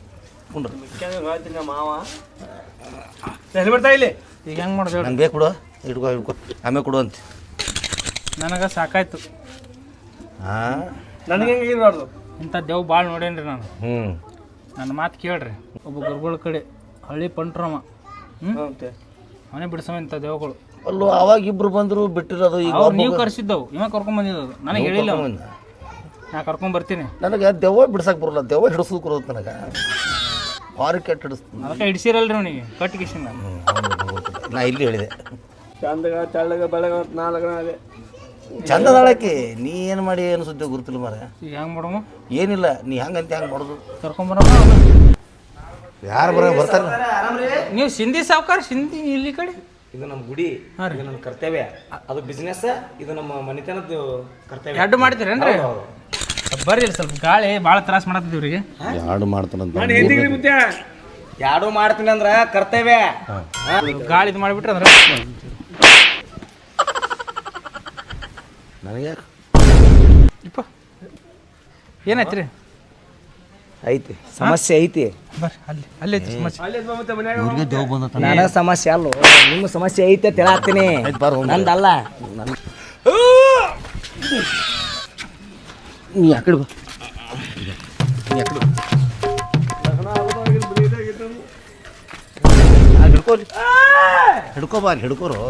S3: ಕುಂಡ್ರು
S6: ಮಾವ ಹೆಲ್ಮೆಟ್ ತಾ ಇಲ್ಲಿ.
S1: ಈಗ ಹೆಂಗೆ ಮಾಡೋದು ಹೇಳಿ?
S3: ನಂಗೆ ಬೇಕು ಕೊಡು, ಹಿಡ್ಕೊ ಆಮೇಲೆ ಕೊಡು ಅಂತ.
S1: ನನಗೆ ಸಾಕಾಯ್ತು.
S3: ಹಾಂ
S6: ನನಗೆ ಹೆಂಗೆ ಇರಬಾರ್ದು.
S1: ಇಂಥ ದೇವ್ ಭಾಳ ನೋಡೇನ್ರಿ ನಾನು.
S3: ಹ್ಞೂ
S1: ನನ್ನ ಮಾತು ಕೇಳ್ರಿ. ಒಬ್ಬ ಗುರುಗಳ ಕಡೆ ಹಳ್ಳಿ ಪಂಟ್ರಮ್ಮ
S6: ಮತ್ತೆ
S1: ಅವನೇ ಬಿಡಿಸವ ಇಂಥ ದೇವಗಳು.
S3: ಅಲ್ಲೂ ಅವಾಗ ಇಬ್ರು ಬಂದರು ಬಿಟ್ಟಿರೋದು. ಈಗ
S1: ಅವ್ರು ನೀವು ಕರ್ಸಿದ್ದವು, ಇವ ಕರ್ಕೊಂಡ್ ಬಂದಿದ್ದು. ನನಗೆ ಹೇಳಿಲ್ಲ ಅವ. ನಾ ಕರ್ಕೊಂಡ್ ಬರ್ತೀನಿ.
S3: ನನಗೆ ದೆವ್ವ ಬಿಡ್ಸಕ್ಕೆ ಬರೋಲ್ಲ, ದೆವ್ವ ಹಿಡಿಸೋದು ಕೊಡೋದು ನನಗೆ. ಭಾರಿ ಕೆಟ್ಟ ಹಿಡಿಸ್ತೀನಿ.
S1: ಅದಕ್ಕೆ ಹಿಡಿಸಿರಲ್ರಿ ಅವನಿಗೆ ಕಟ್ಟಿಗೆಸಿಂದ.
S3: ನಾ ಇಲ್ಲಿ ಹೇಳಿದೆ
S6: ಚಂದಗ ಚಳ್ಳಗ ಬೆಳಗ ನಾಲ್ಕ ಅದೇ
S3: ಚಂದದಾಳಕ್ಕೆ ನೀ ಏನು ಮಾಡಿ ಏನು ಸುದ್ದಿ ಗುರುತಿಲ್ಲ ಮಾರ.
S1: ಈಗ ಹೆಂಗೆ ಮಾಡಮ್ಮ?
S3: ಏನಿಲ್ಲ, ನೀ ಹೆಂಗಂತ ಹೆಂಗೆ ಮಾಡೋದು.
S1: ಕರ್ಕೊಂಬರಮ್ಮ.
S3: ಯಾರು ಬರ್ತಾರೆ?
S1: ನೀವು ಸಿಂಧಿ ಸಾವ್ಕಾರ, ಸಿಂಧಿ ಇಲ್ಲಿ ಕಡೆ.
S5: ಇದು ನಮ್ಮ ಗುಡಿ, ಇದು ನಮ್ಮ ಕರ್ತವ್ಯ. ಅದು ಬಿಸ್ನೆಸ್, ಇದು ನಮ್ಮ ಮನೆತನದ ಕರ್ತವ್ಯ.
S1: ಎರಡು ಮಾಡ್ತೀರೇನ್ರಿ? ಬರ್ರಿ ಇಲ್ಲಿ ಸ್ವಲ್ಪ ಗಾಳಿ ಭಾಳ ತ್ರಾಸ ಮಾಡತ್ತಿದ್ವಿ ಇವ್ರಿಗೆ.
S3: ಯಾರು ಮಾಡ್ತಾನಂತ
S6: ನಾನು ಹೇಳ್ತೀನಿ ಮುತ್ಯ.
S5: ಯಾರು ಮಾಡ್ತೀನಿ ಅಂದ್ರ ಕರ್ತವ್ಯ.
S1: ಗಾಳಿ ಇದು ಮಾಡಿಬಿಟ್ರೆ ಅಂದ್ರೆ
S3: ನನಗೆ
S1: ಇಪ್ಪ ಏನಾಯ್ತು ರೀ?
S5: ಐತಿ ಸಮಸ್ಯೆ ಐತಿ.
S1: ಬರ್ರಿ ಅಲ್ಲಿ ಐತಿ ಸಮಸ್ಯೆ.
S6: ಅಲ್ಲಿ ಬಾ ಮತ್ತೆ ಮನ್ಯಾಗ
S3: ಇವ್ರಿಗೆ ದೇವ್ ಬಂದ
S5: ನನಗ ಸಮಸ್ಯೆ ಅಲ್ಲೋ, ನಿಮ್ಮ ಸಮಸ್ಯೆ ಐತೆ ಅಂತ ಹೇಳತ್ತೀನಿ. ನಂದಲ್ಲ.
S3: ನೀ ಆ ಕಡೆ ಬಾ, ನೀ ಆ ಕಡೆ ಬಾ. ಹಿಡ್ಕೋಲಿ, ಹಿಡ್ಕೋ ಬಾ, ಅಲ್ಲಿ ಹಿಡ್ಕೋರು.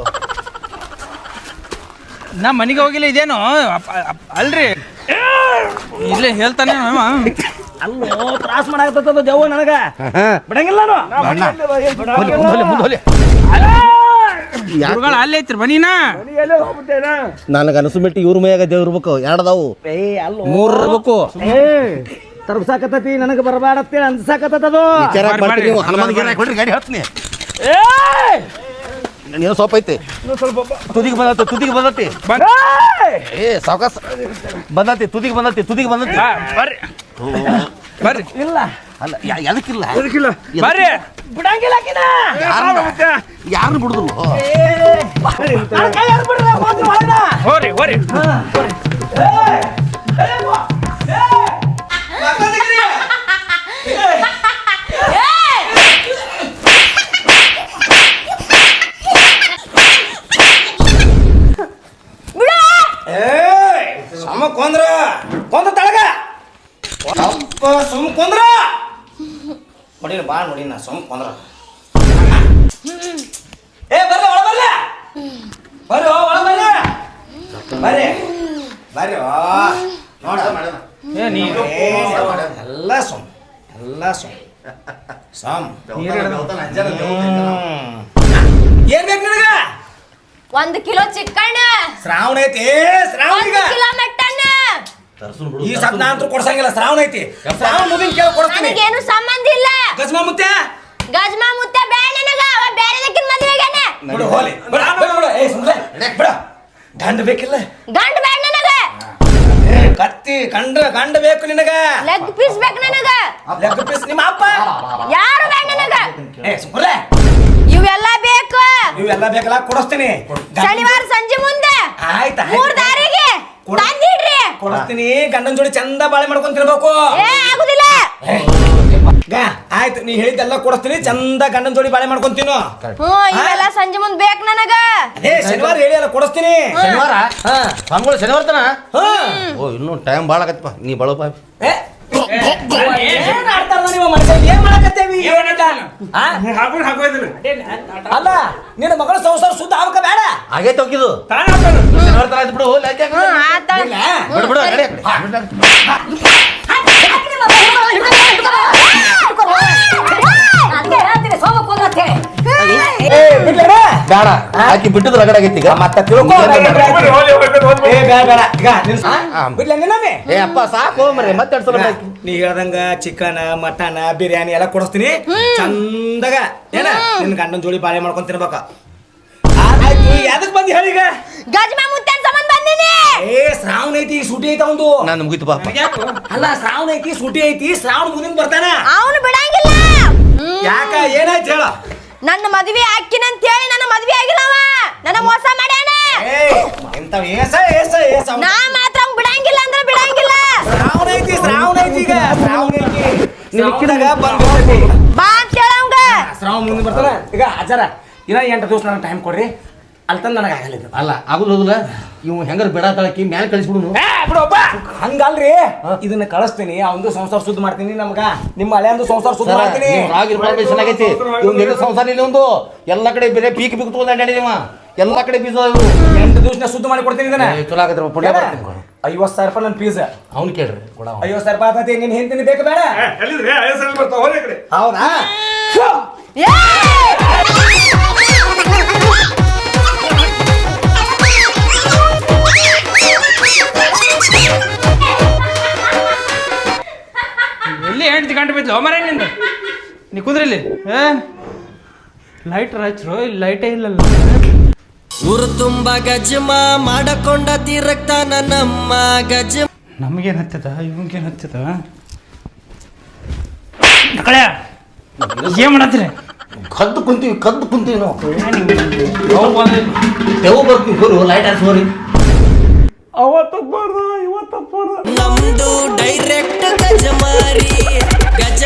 S1: ನಾ ಮನೆಗೆ ಹೋಗಿಲ್ಲ. ಇದೇನು ಅಲ್ರಿ ಇಲ್ಲೇ ಹೇಳ್ತಾನೆ
S5: ಅಲ್ಲೋ ತ್ರಾಸ ಮಾಡಾಕತ್ತದ ದೇವ ನನಗ. ಬಿಡಂಗಿಲ್ಲ
S1: ಗುರುಗಳು ಅಲ್ಲಿ ಐತ್ರಿ ಬನ್ನಿನಾ.
S3: ನನಗೆ ಅನಿಸ್ಬಿಟ್ಟು ಇವ್ರ ಮೈಯಾಗ ದೇವ್ ಇರ್ಬೇಕು. ಎರಡದಾವು
S5: ಅಲ್ಲೋ
S3: ಮೂರು ಇರ್ಬೇಕು.
S5: ತರ್ಸಾಕತ್ತತಿ ನನಗೆ ಬರಬಾರತ್ತೇಳಿ ಅನ್ಸಾಕತ್ತದು.
S3: ಗಾಡಿ ಹೇಳ್ತೀನಿ. ನೀನು ಸ್ವಲ್ಪ ಐತಿ, ತುದಿಗೆ ಬಂದತಿ, ತುದಿಗೆ ಬಂದತಿ. ಏ ಸಾವಕಾಶ ಬಂದತಿ, ತುದಿಗೆ ಬಂದತಿ, ತುದಿಗೆ ಬಂದತಿ.
S1: ಬರ್ರಿ ಬರ್ರಿ.
S5: ಇಲ್ಲ
S3: ಅಲ್ಲ ಎದಕ್ಕಿಲ್ಲ,
S6: ಅದಕ್ಕಿಲ್ಲ
S1: ಬರ್ರಿ.
S5: ಬಿಡಂಗಿಲ್ಲ.
S3: ಯಾರನ್ನು ಬಿಡುದಿಲ್ಲ.
S1: ಹೋರಿ ಹೋರಿ.
S5: ಕೊಂದ್ರ ತಳಗ ಸುಮ್ ಕೊಂದ್ರ ನೋಡಿನ ಬಾ ನೋಡಿನ ಸುಮ್ ಕೊಂದ್ರ. ಏ ಬರ್ಲ ಒಳ ಬರ್ಲ ಬರ್ರಿ ಒಳ ಬರ್ರಿ ಬರ್ರಿ ಬರ್ರಿ ನೋಡ ಎಲ್ಲ ಸುಮ್ ಏನ್ ಬೇಕು ನಿನಗ?
S7: 1 ಕಿಲೋ ಚಿಕನ್,
S5: ಶ್ರಾವಣ ಐತಿ.
S7: 1 ಕಿಲೋ ಮಟನ್.
S5: ಈ ಸತ್ ನಾ ಅಂತೂ ಕೊಡ್ಸಂಗಿಲ್ಲ. ಶ್ರಾವಣ ಐತಿ, ಶ್ರಾವಣ ಮುಗಿನ ಕೇಳ ಕೊಡ್ತೀನಿ.
S7: ನನಗೇನು ಸಂಬಂಧ ಇಲ್ಲ.
S5: ಗಜ್ಮಾ ಮುತ್ತೆ
S7: ಗಜ್ಮಾ ಮುತ್ತೆ ಬೇಡ ನನಗ. ಅವ ಬೇರೆದಕ್ಕಿನ ಮದುವೆಗೇನೆ.
S5: ಬಿಡು ಹೋಲಿ ಬಿಡ ಬಿಡ. ಏ ಸುಮ್ನೆ ಬಿಡ. ಗಂಡ ಬೇಕಿಲ್ಲ?
S7: ಗಂಡ ಬೇಡ ನನಗ.
S5: ಕತ್ತಿ ಗಂಡ ಬೇಕು ನಿನಗ.
S7: ಲೆಗ್ ಪೀಸ್ ಬೇಕು ನನಗ.
S5: ಲೆಗ್ ಪೀಸ್ ನಿಮ್ಮ ಅಪ್ಪ
S7: ಯಾರು ಬೇಡ ನನಗ.
S5: ಏ ಸುಮ್ನೆ
S7: ಇವೆಲ್ಲ ಬೇಕು.
S5: ಇವೆಲ್ಲ ಬೇಕಲ್ಲ, ಕೊಡಿಸ್ತೀನಿ.
S7: ಶನಿವಾರ ಸಂಜೆ ಮುಂದೆ
S5: ಆಯ್ತಾ
S7: 3 ದಾರಿಗೆ ತಂದಿಡ್ರಿ.
S5: ಕೊಡಿಸ್ತೀನಿ. ಗಂಡನ ಜೋಡಿ ಚಂದ ಬಾಳೆ ಮಾಡ್ಕೊಂತಿರ್ಬೇಕು.
S7: ಏ ಆಗುದಿಲ್ಲ.
S5: ಆಯ್ತು, ನೀ ಹೇಳಿದ್ದೆಲ್ಲ ಕೊಡಿಸ್ತೀನಿ. ಚಂದ ಗಂಡನ ಜೋಡಿ ಬಾಳೆ ಮಾಡ್ಕೊಂತೀನು.
S7: ಇವೆಲ್ಲ ಸಂಜೆ ಮುಂದೆ ಬೇಕು ನನಗ.
S5: ಅದೇ ಶನಿವಾರ ಹೇಳಿ ಅಲ್ಲ ಕೊಡಿಸ್ತೀನಿ.
S3: ಶನಿವಾರ ಸ್ವಾಮಿಗಳು ಶನಿವಾರ ತನ.
S5: ಹಾ
S3: ಓ ಇನ್ನೂ ಟೈಮ್ ಭಾಳ ಆಗತ್ತಪ್ಪ. ನೀ ಬಳಪ.
S5: ಏನ್ ಆಡ್ತಾರ ನೀವು ಮನುಷ್ಯ? ಏನ್ ಮಾಡಕತ್ತೇವಿ?
S6: ಹಾಕೋದಿಲ್ಲ
S5: ಅಲ್ಲ ನಿನ್ನ ಮಗಳ ಸಂಸಾರ ಸುದ್ದ ಆವಕ ಬೇಡ.
S3: ಆಗೈತೆ ಹೋಗಿದ್ದು
S6: ತಾನೇ ಹಾಕೋದು.
S3: ಶನಿವಾರ ತರ ಆಯ್ತು ಬಿಡು.
S7: ಆತ.
S3: ಬಿಡು ಬಿಡು ನಡಿ ಆ ಕಡೆ.
S7: ಹೇಳ್ತೀನಿ ಸೋಮಕ್ಕೆ ಹೋಗತ್ತೆ.
S5: ಬಿಡ್ಲೇನ?
S3: ಬೇಡ ಆಕಿ ಬಿಟ್ಟಿದ್ದು ರಗಡ ಆಗೈತಿ ಈಗ
S8: ಮತ್ತೆ ತಿಳ್ಕೊ ಏ ಬೇಡ ಬೇಡ ಈಗ ಬಿಡ್ಲ ನಿನ್ನಮ್ಮೆ
S3: ಏ ಅಪ್ಪ ಸಾಕು ಮರೆ ಮತ್ತೆ ಸಲ
S8: ನೀ ಹೇಳ್ದಂಗ ಚಿಕನ್ ಮಟನ್ ಬಿರಿಯಾನಿ ಎಲ್ಲ ಕೊಡಿಸ್ತೀನಿ ಚಂದಾಗ ಏನ ನಿನ್ ಗಂಡನ ಜೋಡಿ ಬಾಳೆ ಮಾಡ್ಕೊಂಡ್ ತಿನ್ಬೇಕ ಆಯ್ತು ಯಾವ್ದಕ್ ಬಂದಿ ಹೇಳೀಗ
S7: ಗಜಮ ಮುತ್ತನ್ ಸಂಬಂಧ ಬಂದಿನಿ
S8: ಏ ಶ್ರಾವಣ ಐತಿ ಸೂಟಿ ಐತ ಒಂದು
S3: ನಾನು ಮುಗಿತು ಬಾಪ
S8: ಅಲ್ಲ ಶ್ರಾವಣ ಐತಿ ಸೂಟಿ ಐತಿ ಶ್ರಾವಣ ಮುಂದಿನ ಬರ್ತಾನ
S7: ಅವನು ಬಿಡಂಗಿಲ್ಲ
S8: ಯಾಕ ಏನಾಯ್ತು ಹೇಳ
S7: ನನ್ನ ಮದ್ವೆ ಹಾಕಿನಂತ ಹೇಳಿ ನನ್ನ ಮದ್ವೆ ಆಗಿಲ್ಲವ ನನ್ನ ಮೋಸ ಮಾಡ್ಯಾನ
S8: ಏ ಎಂತವ ಏಸ ಏಸ ಏಸ
S7: ನಾ ಮಾತ್ರ ಅವ್ನ್ ಬಿಡಂಗಿಲ್ಲ ಅಂದ್ರೆ ಬಿಡಂಗಿಲ್ಲ
S8: ಶ್ರಾವಣ ಐತಿ ಈಗ ಶ್ರಾವಣ ಐತಿ ನಿಮ್ಕಿದಾಗ ಬಂದ್ಬಿಡ್ತೈತಿ
S7: ಬಾ ಅಂತ ಹೇಳಂಗ
S8: ಶ್ರಾವಣ ಮುಂದಿನ ಬರ್ತಾನ ಈಗ ಅಜ್ಜಾರ ಇನ್ನ 8 ದಿವಸ ನನಗೆ ಟೈಮ್ ಕೊಡ್ರಿ ಅಲ್ಲಿ ತಂದು ನನಗೆ ಆಗಲ್ಲ
S3: ಅಲ್ಲ ಆಗುದಿಲ್ಲ ಇವ್ ಹೆಂಗಾರ ಬೇಡ ತಳಕಿ ಮ್ಯಾಲೆ ಕಳಿಸ್ಬಿಡು
S8: ಹಂಗಲ್ರಿ ಇದನ್ನ ಕಳಿಸ್ತೀನಿ ಅವಂದು ಸಂಸಾರ ಸುದ್ದಿ ಮಾಡ್ತೀನಿ ನಮ್ಗ ನಿಮ್ಮ ಹಳೆಯಂದು ಸಂಸಾರ ಸುದ್ದಿ ಮಾಡ್ತೀನಿ
S3: ಚೆನ್ನಾಗೈತಿ ಇವ್ನ ಎಲ್ಲ ಸಂಸಾರ ಇಲ್ಲ ಒಂದು ಎಲ್ಲ ಕಡೆ ಬೇರೆ ಪೀಕ್ ತಗೊಂಡ್ ಅಡ್ಯಾಡಿದೀವ ಎಲ್ಲ ಕಡೆ ಬೀಜ
S8: 8 ದಿವಸ ಸುದ್ದಿ ಮಾಡಿ ಕೊಡ್ತೀನಿ ಇದನ್ನ
S3: ಚಲೋ ಆಗದ್ರ ಪುಣ್ಯ ಬರ್ತೀನಿ
S8: 50,000 ರೂಪಾಯಿ ನನ್ನ ಫೀಸ್
S3: ಅವ್ನು ಕೇಳ್ರಿ ಕೊಡ
S8: 50,000 ರೂಪಾಯಿ ಆತತಿ ನಿನ್ ಹೆಂಡತಿನಿ ಬೇಕು ಬೇಡ ಹೌದಾ
S1: ಎಲ್ಲಿ ಹೆಂಡ್ತಿ ಗಂಟು ಬಿದ್ಲು ಮರ ನಿಂದ ನೀ ಕುದ್ರಲ್ಲಿ ಲೈಟ್ ಹಚ್ರು ಇಲ್ಲಿ ಲೈಟೇ ಇಲ್ಲಲ್ಲ
S4: ಊರು ತುಂಬ ಗಜಮ ಮಾಡಕೊಂಡ ತೀರಕ್ತಾನ ನಮ್ಮ ಗಜ
S1: ನಮಗೇನು ಹತ್ತದ ಇವಂಗೇನು ಹತ್ತದ ಕಳೆ ಏನ್ ಮಾಡತ್ರಿ
S3: ಕದ್ದು ಕುಂತೀವಿ ನಾವು ತೆವು ಬರ್ತೀವಿ ಹೋರು ಲೈಟ್ ಹಾಕ್ಸೋರಿ
S4: ನಮ್ದು ಡೈರೆಕ್ಟ್ ಗಜಮಾರಿ ಗಜ